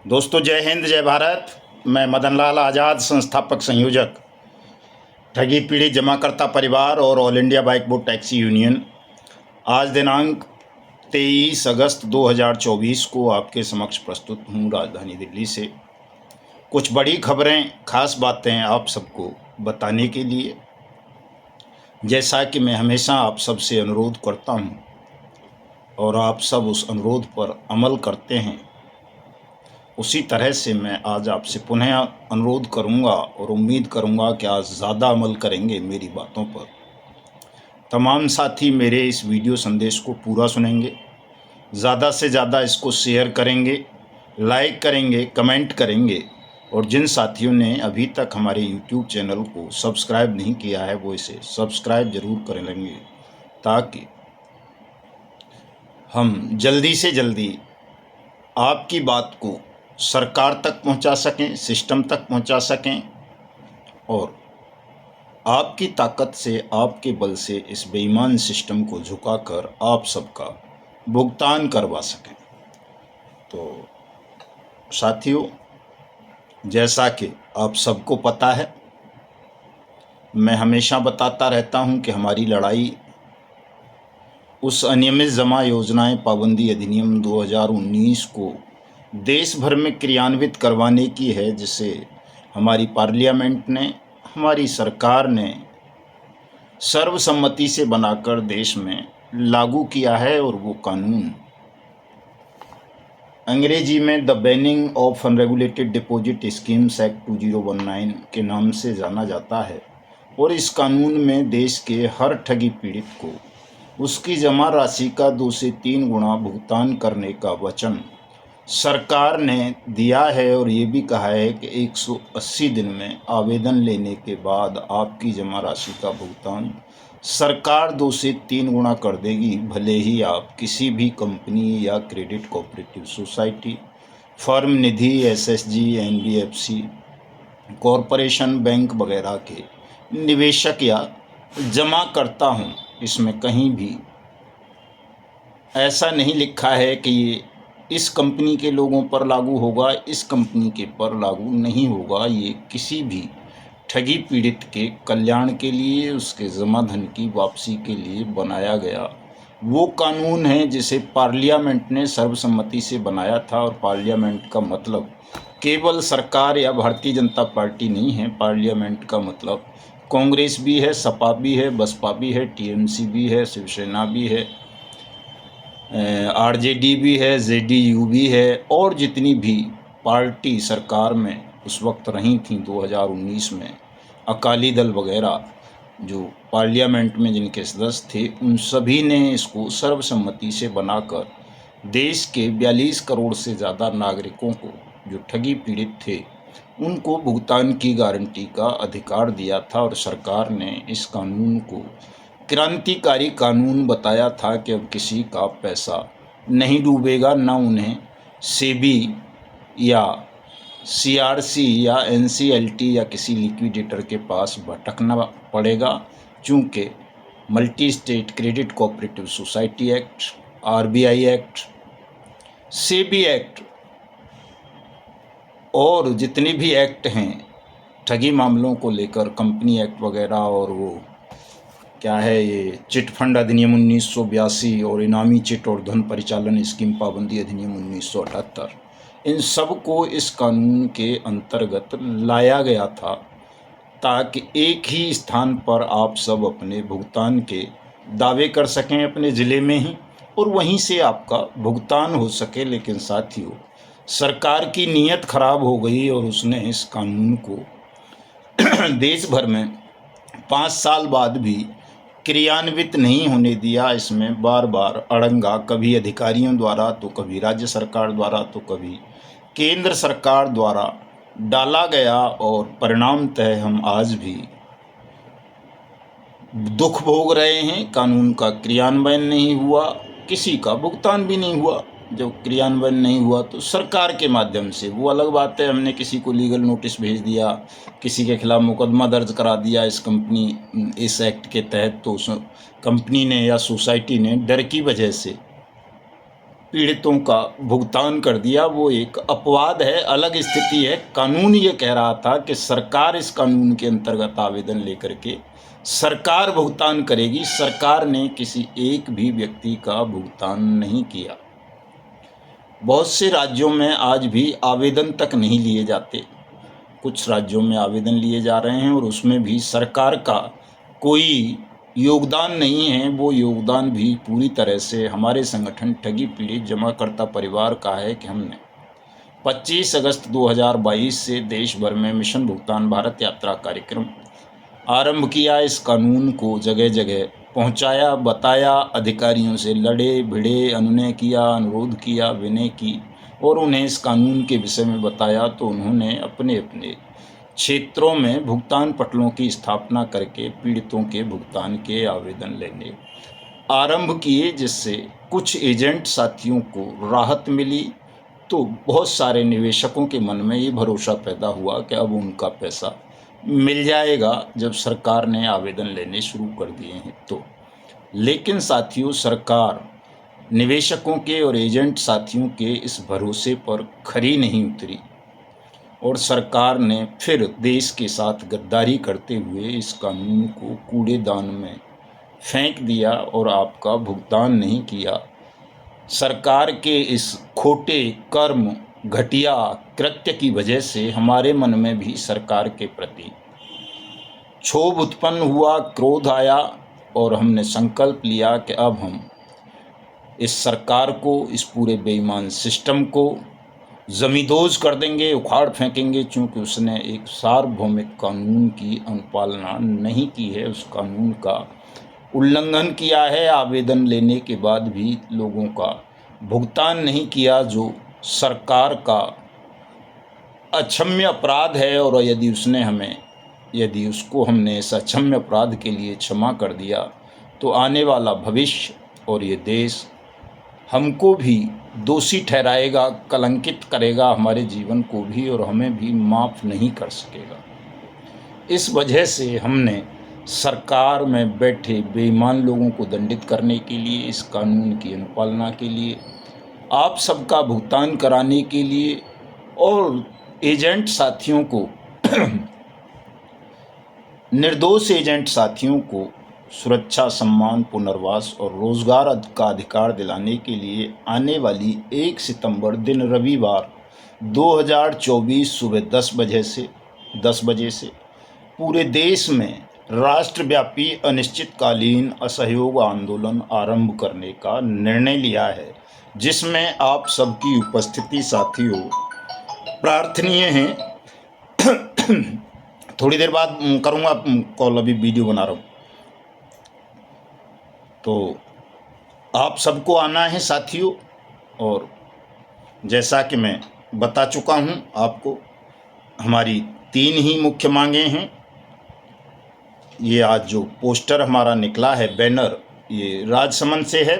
दोस्तों, जय हिंद जय भारत। मैं मदन लाल आज़ाद, संस्थापक संयोजक ठगी पीड़ित जमाकर्ता परिवार और all India bike board taxi union, आज दिनांक 23 अगस्त 2024 को आपके समक्ष प्रस्तुत हूँ राजधानी दिल्ली से। कुछ बड़ी खबरें, खास बातें आप सबको बताने के लिए। जैसा कि मैं हमेशा आप सबसे अनुरोध करता हूँ और आप सब उस अनुरोध पर अमल करते हैं, उसी तरह से मैं आज आपसे पुनः अनुरोध करूंगा और उम्मीद करूंगा कि आज ज़्यादा अमल करेंगे मेरी बातों पर। तमाम साथी मेरे इस वीडियो संदेश को पूरा सुनेंगे, ज़्यादा से ज़्यादा इसको शेयर करेंगे, लाइक करेंगे, कमेंट करेंगे, और जिन साथियों ने अभी तक हमारे YouTube चैनल को सब्सक्राइब नहीं किया है वो इसे सब्सक्राइब ज़रूर कर लेंगे, ताकि हम जल्दी से जल्दी आपकी बात को सरकार तक पहुंचा सकें, सिस्टम तक पहुंचा सकें, और आपकी ताकत से, आपके बल से इस बेईमान सिस्टम को झुकाकर आप सबका भुगतान करवा सकें। तो साथियों, जैसा कि आप सबको पता है, मैं हमेशा बताता रहता हूं कि हमारी लड़ाई उस अनियमित जमा योजनाएं पाबंदी अधिनियम 2019 को देश भर में क्रियान्वित करवाने की है, जिसे हमारी पार्लियामेंट ने, हमारी सरकार ने सर्वसम्मति से बनाकर देश में लागू किया है। और वो कानून अंग्रेजी में the banning of unregulated deposit schemes act 2019 के नाम से जाना जाता है। और इस कानून में देश के हर ठगी पीड़ित को उसकी जमा राशि का 2 से 3 गुना भुगतान करने का वचन सरकार ने दिया है। और ये भी कहा है कि 180 दिन में आवेदन लेने के बाद आपकी जमा राशि का भुगतान सरकार 2 से 3 गुना कर देगी, भले ही आप किसी भी कंपनी या क्रेडिट कोऑपरेटिव सोसाइटी, फर्म, निधि, एसएचजी, एनबीएफसी, कॉरपोरेशन, बैंक वगैरह के निवेशक या जमा करता हूँ। इसमें कहीं भी ऐसा नहीं लिखा है कि ये इस कंपनी के लोगों पर लागू होगा, इस कंपनी के पर लागू नहीं होगा। ये किसी भी ठगी पीड़ित के कल्याण के लिए, उसके जमा धन की वापसी के लिए बनाया गया वो कानून है, जिसे पार्लियामेंट ने सर्वसम्मति से बनाया था। और पार्लियामेंट का मतलब केवल सरकार या भारतीय जनता पार्टी नहीं है। पार्लियामेंट का मतलब कांग्रेस भी है, सपा भी है, बसपा भी है, टीएमसी भी है, शिवसेना भी है, आरजेडी भी है, जेडीयू भी है, और जितनी भी पार्टी सरकार में उस वक्त रही थी 2019 में, अकाली दल वगैरह, जो पार्लियामेंट में जिनके सदस्य थे, उन सभी ने इसको सर्वसम्मति से बनाकर देश के 42 करोड़ से ज़्यादा नागरिकों को, जो ठगी पीड़ित थे, उनको भुगतान की गारंटी का अधिकार दिया था। और सरकार ने इस कानून को क्रांतिकारी कानून बताया था कि अब किसी का पैसा नहीं डूबेगा, ना उन्हें सेबी या सीआरसी या एनसीएलटी या किसी लिक्विडेटर के पास भटकना पड़ेगा, चूँकि multi state credit cooperative society act, RBI act, SEBI act और जितने भी एक्ट हैं ठगी मामलों को लेकर, कंपनी एक्ट वगैरह, और वो क्या है ये चिट फंड अधिनियम 1982 और इनामी चिट और धन परिचालन स्कीम पाबंदी अधिनियम 1978, इन सब को इस कानून के अंतर्गत लाया गया था, ताकि एक ही स्थान पर आप सब अपने भुगतान के दावे कर सकें अपने ज़िले में ही, और वहीं से आपका भुगतान हो सके। लेकिन साथियों, सरकार की नीयत खराब हो गई और उसने इस कानून को देश भर में 5 साल बाद भी क्रियान्वित नहीं होने दिया। इसमें बार बार अड़ंगा, कभी अधिकारियों द्वारा, तो कभी राज्य सरकार द्वारा, तो कभी केंद्र सरकार द्वारा डाला गया, और परिणामतः हम आज भी दुख भोग रहे हैं। कानून का क्रियान्वयन नहीं हुआ, किसी का भुगतान भी नहीं हुआ। जब क्रियान्वयन नहीं हुआ तो सरकार के माध्यम से, वो अलग बात है, हमने किसी को लीगल नोटिस भेज दिया, किसी के खिलाफ मुकदमा दर्ज करा दिया इस एक्ट के तहत, तो उस कंपनी ने या सोसाइटी ने डर की वजह से पीड़ितों का भुगतान कर दिया, वो एक अपवाद है, अलग स्थिति है। कानून ये कह रहा था कि सरकार इस कानून के अंतर्गत आवेदन लेकर के सरकार भुगतान करेगी। सरकार ने किसी एक भी व्यक्ति का भुगतान नहीं किया। बहुत से राज्यों में आज भी आवेदन तक नहीं लिए जाते। कुछ राज्यों में आवेदन लिए जा रहे हैं और उसमें भी सरकार का कोई योगदान नहीं है। वो योगदान भी पूरी तरह से हमारे संगठन ठगी पीड़ित जमाकर्ता परिवार का है कि हमने 25 अगस्त 2022 से देश भर में मिशन भुगतान भारत यात्रा कार्यक्रम आरंभ किया। इस कानून को जगह जगह पहुंचाया, बताया, अधिकारियों से लड़े भिड़े, अनुनय किया, अनुरोध किया, विनय की और उन्हें इस कानून के विषय में बताया तो उन्होंने अपने अपने क्षेत्रों में भुगतान पटलों की स्थापना करके पीड़ितों के भुगतान के आवेदन लेने आरंभ किए, जिससे कुछ एजेंट साथियों को राहत मिली। तो बहुत सारे निवेशकों के मन में ये भरोसा पैदा हुआ कि अब उनका पैसा मिल जाएगा जब सरकार ने आवेदन लेने शुरू कर दिए हैं तो। लेकिन साथियों, सरकार निवेशकों के और एजेंट साथियों के इस भरोसे पर खरी नहीं उतरी और सरकार ने फिर देश के साथ गद्दारी करते हुए इस कानून को कूड़ेदान में फेंक दिया और आपका भुगतान नहीं किया। सरकार के इस खोटे कर्म, घटिया कृत्य की वजह से हमारे मन में भी सरकार के प्रति क्षोभ उत्पन्न हुआ, क्रोध आया और हमने संकल्प लिया कि अब हम इस सरकार को, इस पूरे बेईमान सिस्टम को जमींदोज कर देंगे, उखाड़ फेंकेंगे, क्योंकि उसने एक सार्वभौमिक कानून की अनुपालना नहीं की है, उस कानून का उल्लंघन किया है। आवेदन लेने के बाद भी लोगों का भुगतान नहीं किया, जो सरकार का अक्षम्य अपराध है। और यदि उसको हमने इस अक्षम्य अपराध के लिए क्षमा कर दिया तो आने वाला भविष्य और ये देश हमको भी दोषी ठहराएगा, कलंकित करेगा हमारे जीवन को भी और हमें भी माफ़ नहीं कर सकेगा। इस वजह से हमने सरकार में बैठे बेईमान लोगों को दंडित करने के लिए, इस कानून की अनुपालना के लिए, आप सबका भुगतान कराने के लिए और एजेंट साथियों को निर्दोष एजेंट साथियों को सुरक्षा, सम्मान, पुनर्वास और रोजगार का अधिकार दिलाने के लिए आने वाली 1 सितंबर दिन रविवार 2024 सुबह 10 बजे से पूरे देश में राष्ट्रव्यापी अनिश्चितकालीन असहयोग आंदोलन आरंभ करने का निर्णय लिया है, जिसमें आप सबकी उपस्थिति साथियों प्रार्थनीय है। थोड़ी देर बाद करूँगा कॉल, अभी वीडियो बना रहा हूँ। तो आप सबको आना है साथियों। और जैसा कि मैं बता चुका हूँ आपको, हमारी 3 ही मुख्य मांगें हैं। ये आज जो पोस्टर हमारा निकला है, बैनर, ये राजसमंद से है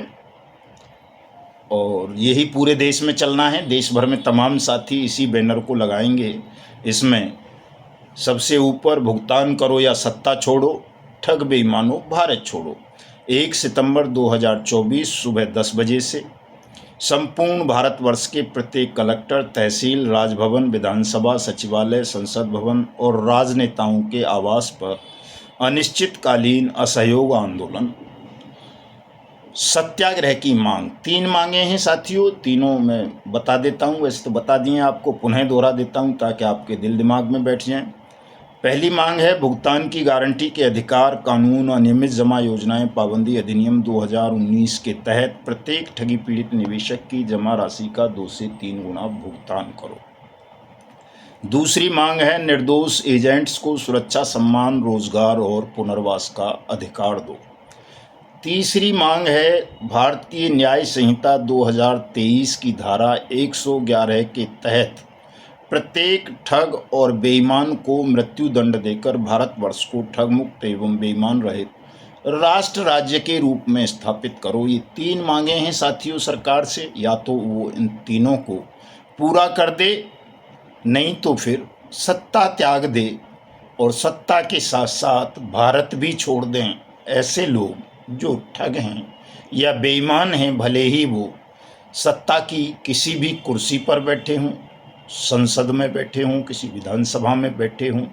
और यही पूरे देश में चलना है। देश भर में तमाम साथी इसी बैनर को लगाएंगे। इसमें सबसे ऊपर भुगतान करो या सत्ता छोड़ो, ठग बेईमानों भारत छोड़ो। 1 सितंबर 2024 सुबह 10 बजे से संपूर्ण भारतवर्ष के प्रत्येक कलेक्टर, तहसील, राजभवन, विधानसभा, सचिवालय, संसद भवन और राजनेताओं के आवास पर अनिश्चितकालीन असहयोग आंदोलन सत्याग्रह की मांग। 3 मांगे हैं साथियों, तीनों मैं बता देता हूं, वैसे तो बता दिए आपको, पुनः दोहरा देता हूं ताकि आपके दिल दिमाग में बैठ जाएं। पहली मांग है भुगतान की गारंटी के अधिकार कानून, अनियमित जमा योजनाएं पाबंदी अधिनियम 2019 के तहत प्रत्येक ठगी पीड़ित निवेशक की जमा राशि का 2 से 3 गुना भुगतान करो। दूसरी मांग है निर्दोष एजेंट्स को सुरक्षा, सम्मान, रोजगार और पुनर्वास का अधिकार दो। तीसरी मांग है भारतीय न्याय संहिता 2023 की धारा 111 के तहत प्रत्येक ठग और बेईमान को मृत्यु दंड देकर भारतवर्ष को ठग मुक्त एवं बेईमान रहित राष्ट्र राज्य के रूप में स्थापित करो। ये 3 मांगे हैं साथियों सरकार से, या तो वो इन तीनों को पूरा कर दे, नहीं तो फिर सत्ता त्याग दे और सत्ता के साथ साथ भारत भी छोड़ दें। ऐसे लोग जो ठग हैं या बेईमान हैं, भले ही वो सत्ता की किसी भी कुर्सी पर बैठे हों, संसद में बैठे हों, किसी विधानसभा में बैठे हों,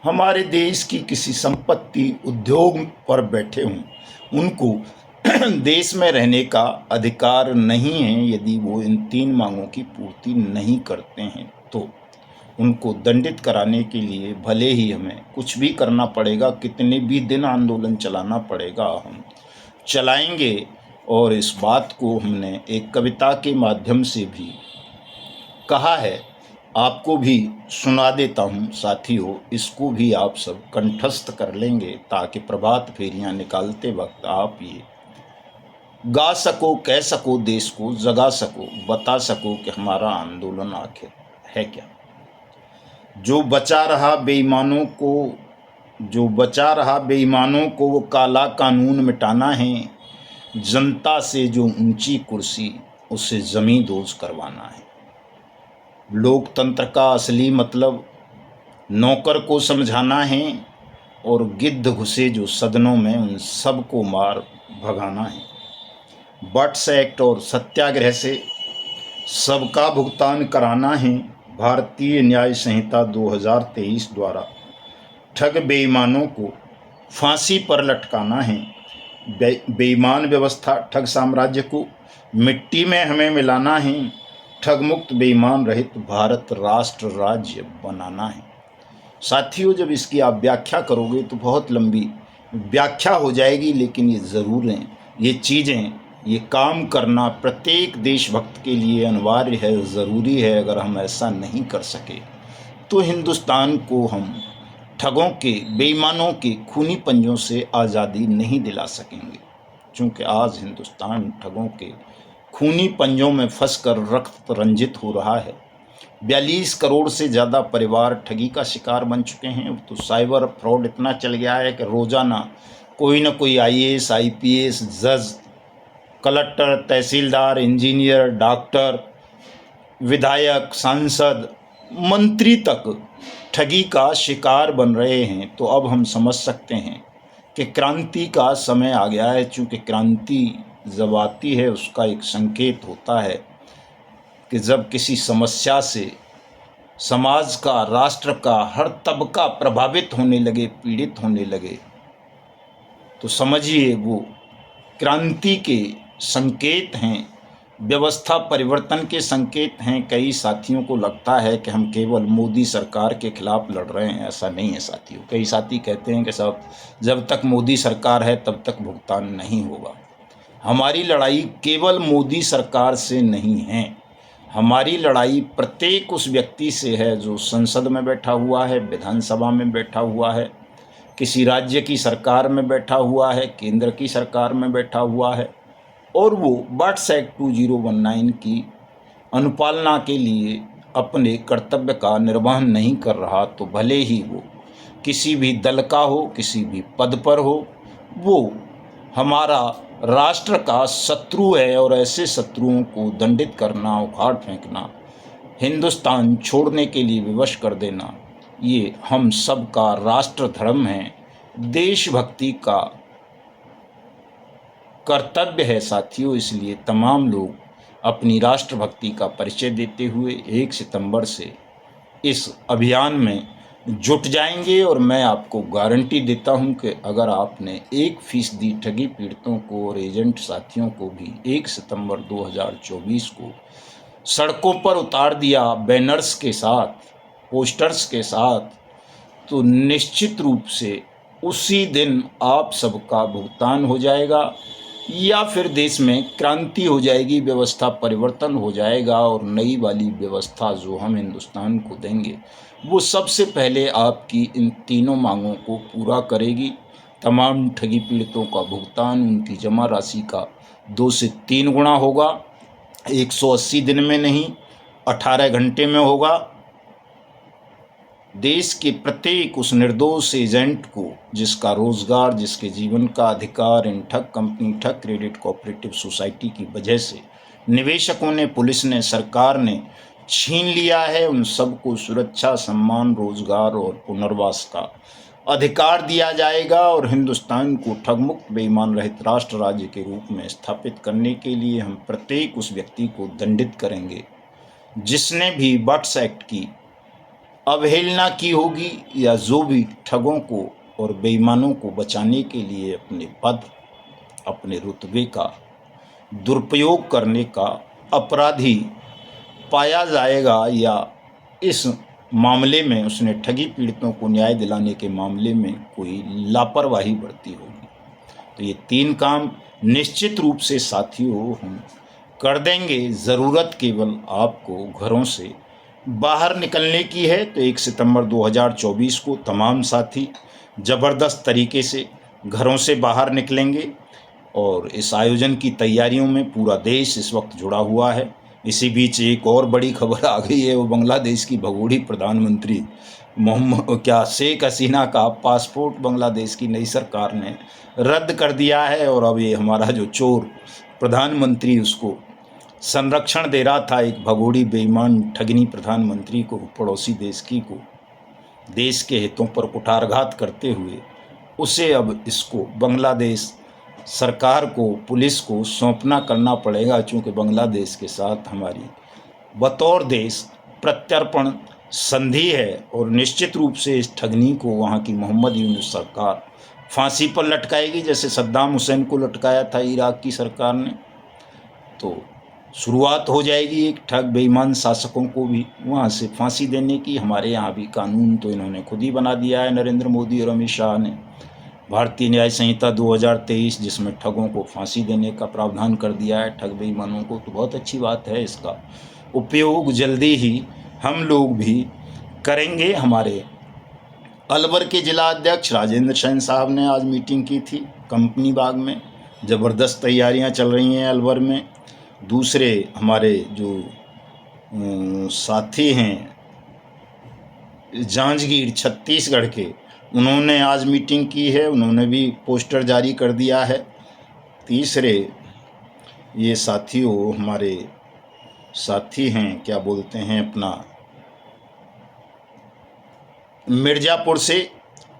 हमारे देश की किसी संपत्ति उद्योग पर बैठे हों, उनको देश में रहने का अधिकार नहीं है। यदि वो इन 3 मांगों की पूर्ति नहीं करते हैं तो उनको दंडित कराने के लिए भले ही हमें कुछ भी करना पड़ेगा, कितने भी दिन आंदोलन चलाना पड़ेगा, हम चलाएंगे। और इस बात को हमने एक कविता के माध्यम से भी कहा है, आपको भी सुना देता हूँ साथियों, इसको भी आप सब कंठस्थ कर लेंगे ताकि प्रभात फेरियां निकालते वक्त आप ये गा सको, कह सको, देश को जगा सको, बता सको कि हमारा आंदोलन आखिर है क्या। जो बचा रहा बेईमानों को वो काला कानून मिटाना है। जनता से जो ऊंची कुर्सी उसे जमीन दोज करवाना है। लोकतंत्र का असली मतलब नौकर को समझाना है और गिद्ध घुसे जो सदनों में उन सबको मार भगाना है। बट्स एक्ट और सत्याग्रह से सबका भुगतान कराना है। भारतीय न्याय संहिता 2023 द्वारा ठग बेईमानों को फांसी पर लटकाना है। बेईमान व्यवस्था ठग साम्राज्य को मिट्टी में हमें मिलाना है। ठग मुक्त बेईमान रहित भारत राष्ट्र राज्य बनाना है। साथियों, जब इसकी आप व्याख्या करोगे तो बहुत लंबी व्याख्या हो जाएगी, लेकिन ये ज़रूर हैं, ये चीज़ें, ये काम करना प्रत्येक देशभक्त के लिए अनिवार्य है, ज़रूरी है। अगर हम ऐसा नहीं कर सके तो हिंदुस्तान को हम ठगों के, बेईमानों के खूनी पंजों से आज़ादी नहीं दिला सकेंगे, क्योंकि आज हिंदुस्तान ठगों के खूनी पंजों में फंसकर रक्त रंजित हो रहा है। 42 करोड़ से ज़्यादा परिवार ठगी का शिकार बन चुके हैं। तो साइबर फ्रॉड इतना चल गया है कि रोज़ाना कोई ना कोई IAS, IPS, जज, कलेक्टर, तहसीलदार, इंजीनियर, डॉक्टर, विधायक, सांसद, मंत्री तक ठगी का शिकार बन रहे हैं। तो अब हम समझ सकते हैं कि क्रांति का समय आ गया है। चूँकि क्रांति जब आती है उसका एक संकेत होता है कि जब किसी समस्या से समाज का, राष्ट्र का हर तबका प्रभावित होने लगे, पीड़ित होने लगे, तो समझिए वो क्रांति के संकेत हैं, व्यवस्था परिवर्तन के संकेत हैं। कई साथियों को लगता है कि हम केवल मोदी सरकार के खिलाफ लड़ रहे हैं। ऐसा नहीं है साथियों। कई साथी कहते हैं कि साहब जब तक मोदी सरकार है तब तक भुगतान नहीं होगा। हमारी लड़ाई केवल मोदी सरकार से नहीं है, हमारी लड़ाई प्रत्येक उस व्यक्ति से है जो संसद में बैठा हुआ है, विधानसभा में बैठा हुआ है, किसी राज्य की सरकार में बैठा हुआ है, केंद्र की सरकार में बैठा हुआ है, और वो बट्स एक्ट 2019 की अनुपालना के लिए अपने कर्तव्य का निर्वहन नहीं कर रहा। तो भले ही वो किसी भी दल का हो, किसी भी पद पर हो, वो हमारा राष्ट्र का शत्रु है। और ऐसे शत्रुओं को दंडित करना, उखाड़ फेंकना, हिंदुस्तान छोड़ने के लिए विवश कर देना, ये हम सब का राष्ट्र धर्म है, देशभक्ति का कर्तव्य है साथियों। इसलिए तमाम लोग अपनी राष्ट्रभक्ति का परिचय देते हुए 1 सितंबर से इस अभियान में जुट जाएंगे। और मैं आपको गारंटी देता हूं कि अगर आपने 1% ठगी पीड़ितों को और एजेंट साथियों को भी 1 सितंबर 2024 को सड़कों पर उतार दिया, बैनर्स के साथ, पोस्टर्स के साथ, तो निश्चित रूप से उसी दिन आप सबका भुगतान हो जाएगा, या फिर देश में क्रांति हो जाएगी, व्यवस्था परिवर्तन हो जाएगा। और नई वाली व्यवस्था जो हम हिंदुस्तान को देंगे वो सबसे पहले आपकी इन तीनों मांगों को पूरा करेगी। तमाम ठगी पीड़ितों का भुगतान उनकी जमा राशि का 2 से 3 गुना होगा। 180 दिन में नहीं, 18 घंटे में होगा। देश के प्रत्येक उस निर्दोष एजेंट को, जिसका रोजगार, जिसके जीवन का अधिकार इन ठग कंपनी, ठग क्रेडिट कोऑपरेटिव सोसाइटी की वजह से निवेशकों ने, पुलिस ने, सरकार ने छीन लिया है, उन सबको सुरक्षा, सम्मान, रोजगार और पुनर्वास का अधिकार दिया जाएगा और हिंदुस्तान को ठगमुक्त बेईमान रहित राष्ट्र राज्य के रूप में स्थापित करने के लिए हम प्रत्येक उस व्यक्ति को दंडित करेंगे जिसने भी बट्स एक्ट की अवहेलना की होगी या जो भी ठगों को और बेईमानों को बचाने के लिए अपने पद, अपने रुतबे का दुरुपयोग करने का अपराधी पाया जाएगा या इस मामले में उसने ठगी पीड़ितों को न्याय दिलाने के मामले में कोई लापरवाही बरती होगी। तो ये 3 काम निश्चित रूप से साथियों हम कर देंगे। ज़रूरत केवल आपको घरों से बाहर निकलने की है। तो 1 सितंबर 2024 को तमाम साथी ज़बरदस्त तरीके से घरों से बाहर निकलेंगे और इस आयोजन की तैयारियों में पूरा देश इस वक्त जुड़ा हुआ है। इसी बीच एक और बड़ी खबर आ गई है, वो बांग्लादेश की भगोड़ी प्रधानमंत्री शेख हसीना का पासपोर्ट बांग्लादेश की नई सरकार ने रद्द कर दिया है और अब ये हमारा जो चोर प्रधानमंत्री उसको संरक्षण दे रहा था, एक भगोड़ी बेईमान ठगनी प्रधानमंत्री को, पड़ोसी देश की को देश के हितों पर कुठारघात करते हुए उसे अब इसको बांग्लादेश सरकार को, पुलिस को सौंपना करना पड़ेगा, चूँकि बांग्लादेश के साथ हमारी बतौर देश प्रत्यर्पण संधि है और निश्चित रूप से इस ठगनी को वहाँ की मोहम्मद यूनुस सरकार फांसी पर लटकाएगी, जैसे सद्दाम हुसैन को लटकाया था इराक की सरकार ने। तो शुरुआत हो जाएगी एक ठग बेईमान शासकों को भी वहाँ से फांसी देने की। हमारे यहाँ भी कानून तो इन्होंने खुद ही बना दिया है, नरेंद्र मोदी और अमित शाह ने, भारतीय न्याय संहिता 2023, जिसमें ठगों को फांसी देने का प्रावधान कर दिया है, ठग बेईमानों को। तो बहुत अच्छी बात है, इसका उपयोग जल्दी ही हम लोग भी करेंगे। हमारे अलवर के जिला अध्यक्ष राजेंद्र सैन साहब ने आज मीटिंग की थी कंपनी बाग में। ज़बरदस्त तैयारियां चल रही हैं अलवर में। दूसरे हमारे जो साथी हैं जांजगीर छत्तीसगढ़ के, उन्होंने आज मीटिंग की है, उन्होंने भी पोस्टर जारी कर दिया है। तीसरे ये साथियों हमारे साथी हैं, क्या बोलते हैं अपना, मिर्ज़ापुर से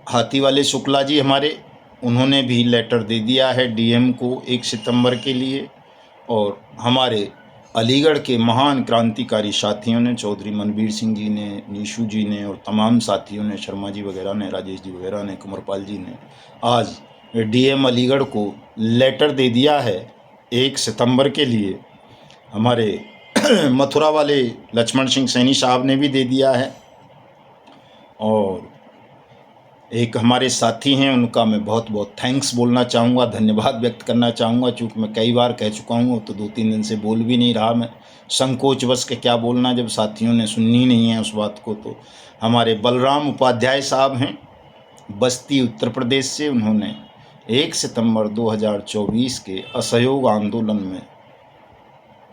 हाथी वाले शुक्ला जी हमारे, उन्होंने भी लेटर दे दिया है डीएम को 1 सितंबर के लिए। और हमारे अलीगढ़ के महान क्रांतिकारी साथियों ने, चौधरी मनबीर सिंह जी ने, नीशू जी ने और तमाम साथियों ने, शर्मा जी वगैरह ने, राजेश जी वगैरह ने, कुंवरपाल जी ने आज डीएम अलीगढ़ को लेटर दे दिया है 1 सितंबर के लिए। हमारे मथुरा वाले लक्ष्मण सिंह सैनी साहब ने भी दे दिया है। और एक हमारे साथी हैं, उनका मैं बहुत बहुत थैंक्स बोलना चाहूँगा, धन्यवाद व्यक्त करना चाहूँगा। चूँकि मैं कई बार कह चुका हूँ, तो 2-3 दिन से बोल भी नहीं रहा मैं, संकोचवश के क्या बोलना जब साथियों ने सुननी नहीं है उस बात को। तो हमारे बलराम उपाध्याय साहब हैं बस्ती उत्तर प्रदेश से, उन्होंने 1 सितंबर 2024 के असहयोग आंदोलन में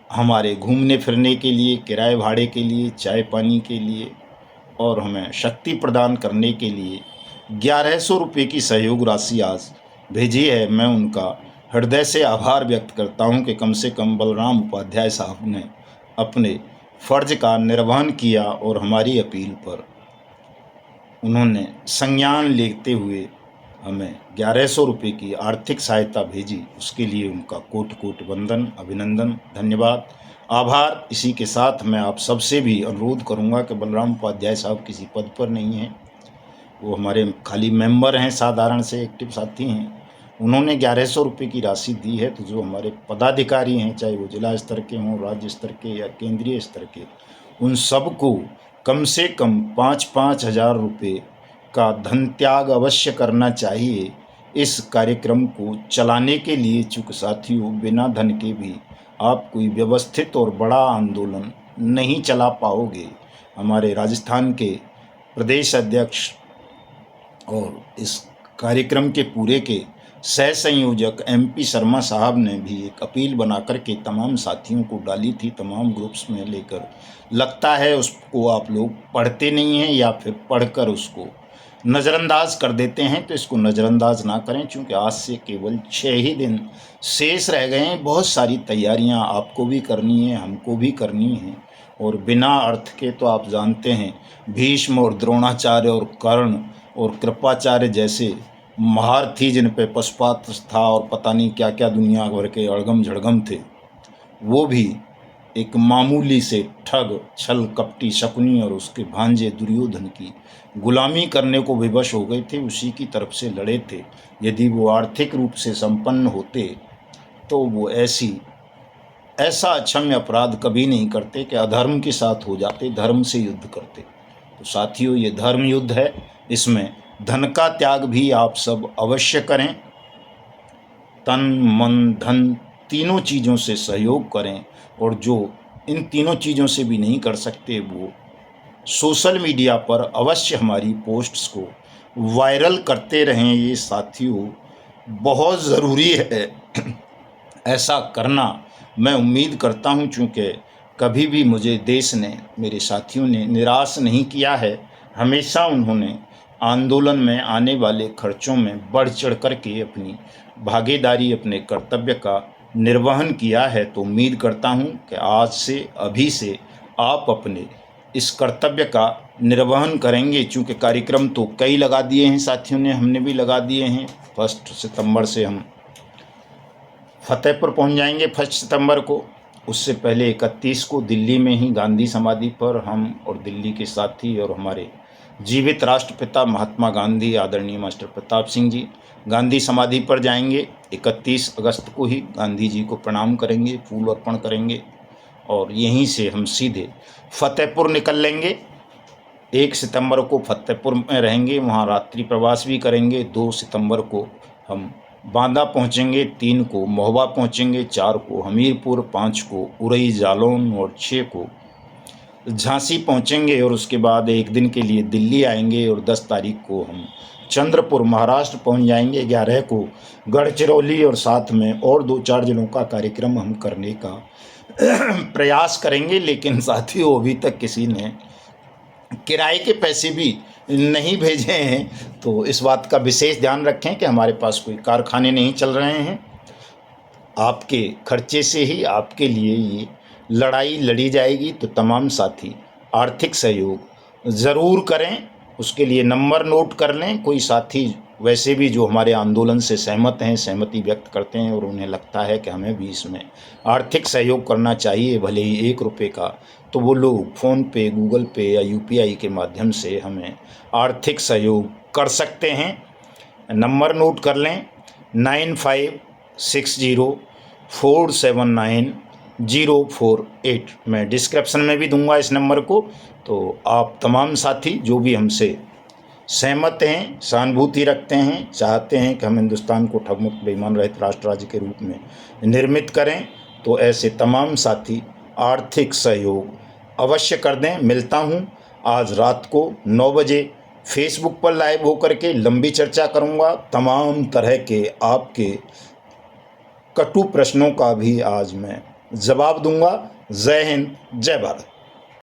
हमारे घूमने फिरने के लिए, किराए भाड़े के लिए, चाय पानी के लिए और हमें शक्ति प्रदान करने के लिए 1100 रुपये की सहयोग राशि आज भेजी है। मैं उनका हृदय से आभार व्यक्त करता हूं कि कम से कम बलराम उपाध्याय साहब ने अपने फ़र्ज का निर्वहन किया और हमारी अपील पर उन्होंने संज्ञान लेते हुए हमें 1100 रुपये की आर्थिक सहायता भेजी। उसके लिए उनका कोटि कोटि वंदन, अभिनंदन, धन्यवाद, आभार। इसी के साथ मैं आप सबसे भी अनुरोध करूंगा कि बलराम उपाध्याय साहब किसी पद पर नहीं हैं, वो हमारे खाली मेंबर हैं, साधारण से एक्टिव साथी हैं। उन्होंने 1100 रुपये की राशि दी है। तो जो हमारे पदाधिकारी हैं, चाहे वो जिला स्तर के हों, राज्य स्तर के या केंद्रीय स्तर के, उन सबको कम से कम 5-5 हज़ार रुपये का धन त्याग अवश्य करना चाहिए इस कार्यक्रम को चलाने के लिए। चूँकि साथियों, बिना धन के भी आप कोई व्यवस्थित और बड़ा आंदोलन नहीं चला पाओगे। हमारे राजस्थान के प्रदेश अध्यक्ष और इस कार्यक्रम के पूरे के सह संयोजक MP शर्मा साहब ने भी एक अपील बना कर के तमाम साथियों को डाली थी, तमाम ग्रुप्स में लेकर। लगता है उसको आप लोग पढ़ते नहीं हैं या फिर पढ़कर उसको नज़रअंदाज कर देते हैं। तो इसको नज़रअंदाज ना करें, क्योंकि आज से केवल 6 ही दिन शेष रह गए हैं। बहुत सारी तैयारियां आपको भी करनी है, हमको भी करनी है। और बिना अर्थ के तो आप जानते हैं, भीष्म और द्रोणाचार्य और कर्ण और कृपाचार्य जैसे महारथी जिन पे पशुपात था और पता नहीं क्या क्या दुनिया भर के अड़गम झड़गम थे, वो भी एक मामूली से ठग, छल कपटी शकुनी और उसके भांजे दुर्योधन की गुलामी करने को विवश हो गए थे। उसी की तरफ से लड़े थे। यदि वो आर्थिक रूप से संपन्न होते तो वो ऐसा अक्षम्य अपराध कभी नहीं करते कि अधर्म के साथ हो जाते, धर्म से युद्ध करते। तो साथियों, ये धर्म युद्ध है, इसमें धन का त्याग भी आप सब अवश्य करें। तन मन धन तीनों चीज़ों से सहयोग करें, और जो इन तीनों चीज़ों से भी नहीं कर सकते वो सोशल मीडिया पर अवश्य हमारी पोस्ट्स को वायरल करते रहें। ये साथियों बहुत ज़रूरी है ऐसा करना। मैं उम्मीद करता हूँ, चूँकि कभी भी मुझे देश ने, मेरे साथियों ने निराश नहीं किया है। हमेशा उन्होंने आंदोलन में आने वाले खर्चों में बढ़ चढ़ कर के अपनी भागीदारी, अपने कर्तव्य का निर्वहन किया है। तो उम्मीद करता हूँ कि आज से, अभी से आप अपने इस कर्तव्य का निर्वहन करेंगे। चूँकि कार्यक्रम तो कई लगा दिए हैं साथियों ने, हमने भी लगा दिए हैं। 1 सितंबर से हम फतेहपुर पहुंच जाएंगे 1 सितंबर को। उससे पहले 31 को दिल्ली में ही गांधी समाधि पर हम और दिल्ली के साथी और हमारे जीवित राष्ट्रपिता महात्मा गांधी, आदरणीय मास्टर प्रताप सिंह जी गांधी समाधि पर जाएंगे। 31 अगस्त को ही गांधी जी को प्रणाम करेंगे, फूल अर्पण करेंगे और यहीं से हम सीधे फतेहपुर निकल लेंगे। 1 सितंबर को फतेहपुर में रहेंगे, वहाँ रात्रि प्रवास भी करेंगे। 2 सितंबर को हम बांदा पहुँचेंगे, 3 को महोबा पहुँचेंगे, 4 को हमीरपुर, 5 को उरई जालौन और 6 को झांसी पहुँचेंगे। और उसके बाद एक दिन के लिए दिल्ली आएंगे और 10 तारीख को हम चंद्रपुर महाराष्ट्र पहुँच जाएंगे। 11 को गढ़चिरौली और साथ में और 2-4 जिलों का कार्यक्रम हम करने का प्रयास करेंगे। लेकिन साथियों, अभी तक किसी ने किराए के पैसे भी नहीं भेजे हैं, तो इस बात का विशेष ध्यान रखें कि हमारे पास कोई कारखाने नहीं चल रहे हैं। आपके खर्चे से ही आपके लिए ये लड़ाई लड़ी जाएगी। तो तमाम साथी आर्थिक सहयोग ज़रूर करें, उसके लिए नंबर नोट कर लें। कोई साथी वैसे भी जो हमारे आंदोलन से सहमत हैं, सहमति व्यक्त करते हैं और उन्हें लगता है कि हमें भी इसमें आर्थिक सहयोग करना चाहिए, भले ही 1 रुपये का, तो वो लोग फ़ोन पे, गूगल पे या UPI के माध्यम से हमें आर्थिक सहयोग कर सकते हैं। नंबर नोट कर लें, 9560479048। मैं डिस्क्रिप्शन में भी दूंगा इस नंबर को। तो आप तमाम साथी जो भी हमसे सहमत हैं, सहानुभूति रखते हैं, चाहते हैं कि हम हिंदुस्तान को ठगमुक्त बेईमान रहित राष्ट्र राज्य के रूप में निर्मित करें, तो ऐसे तमाम साथी आर्थिक सहयोग अवश्य कर दें। मिलता हूं आज रात को 9 बजे फेसबुक पर लाइव होकर के लंबी चर्चा करूंगा। तमाम तरह के आपके कटु प्रश्नों का भी आज मैं जवाब दूंगा। जय हिंद, जय भारत।